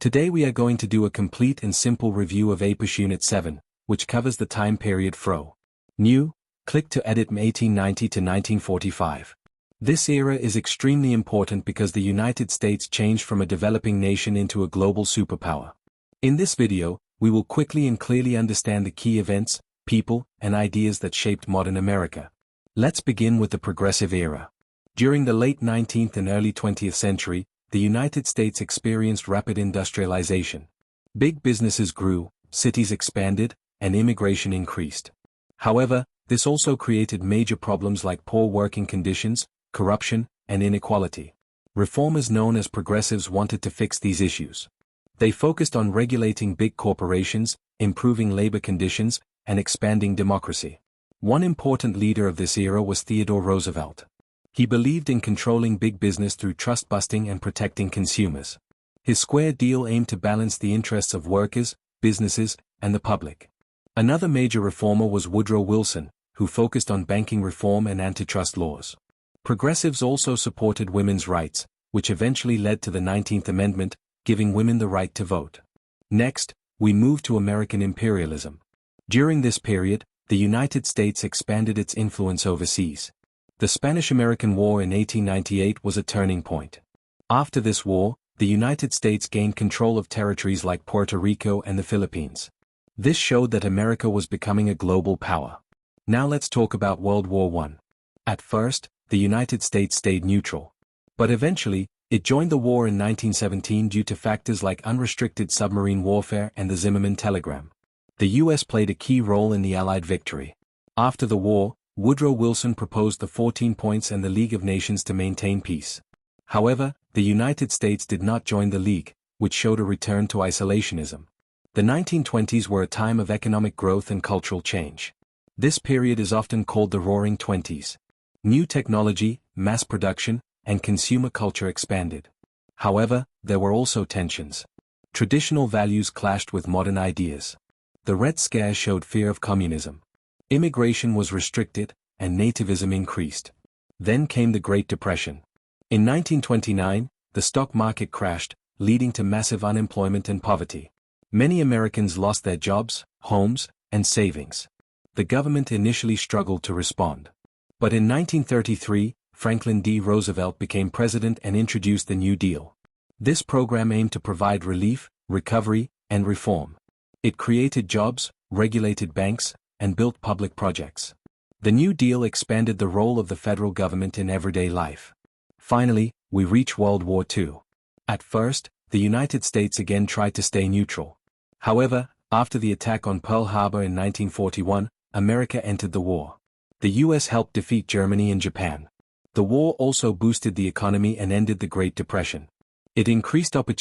Today we are going to do a complete and simple review of APUSH Unit 7, which covers the time period fro. New, click to edit 1890 to 1945. This era is extremely important because the United States changed from a developing nation into a global superpower. In this video, we will quickly and clearly understand the key events, people, and ideas that shaped modern America. Let's begin with the Progressive Era. During the late 19th and early 20th century, the United States experienced rapid industrialization. Big businesses grew, cities expanded, and immigration increased. However, this also created major problems like poor working conditions, corruption, and inequality. Reformers known as progressives wanted to fix these issues. They focused on regulating big corporations, improving labor conditions, and expanding democracy. One important leader of this era was Theodore Roosevelt. He believed in controlling big business through trust-busting and protecting consumers. His Square Deal aimed to balance the interests of workers, businesses, and the public. Another major reformer was Woodrow Wilson, who focused on banking reform and antitrust laws. Progressives also supported women's rights, which eventually led to the 19th Amendment, giving women the right to vote. Next, we move to American imperialism. During this period, the United States expanded its influence overseas. The Spanish-American War in 1898 was a turning point. After this war, the United States gained control of territories like Puerto Rico and the Philippines. This showed that America was becoming a global power. Now let's talk about World War I. At first, the United States stayed neutral. But eventually, it joined the war in 1917 due to factors like unrestricted submarine warfare and the Zimmerman telegram. The U.S. played a key role in the Allied victory. After the war, Woodrow Wilson proposed the 14 Points and the League of Nations to maintain peace. However, the United States did not join the League, which showed a return to isolationism. The 1920s were a time of economic growth and cultural change. This period is often called the Roaring Twenties. New technology, mass production, and consumer culture expanded. However, there were also tensions. Traditional values clashed with modern ideas. The Red Scare showed fear of communism. Immigration was restricted, and nativism increased. Then came the Great Depression. In 1929, the stock market crashed, leading to massive unemployment and poverty. Many Americans lost their jobs, homes, and savings. The government initially struggled to respond. But in 1933, Franklin D. Roosevelt became president and introduced the New Deal. This program aimed to provide relief, recovery, and reform. It created jobs, regulated banks, and built public projects. The New Deal expanded the role of the federal government in everyday life. Finally, we reach World War II. At first, the United States again tried to stay neutral. However, after the attack on Pearl Harbor in 1941, America entered the war. The U.S. helped defeat Germany and Japan. The war also boosted the economy and ended the Great Depression. It increased opportunities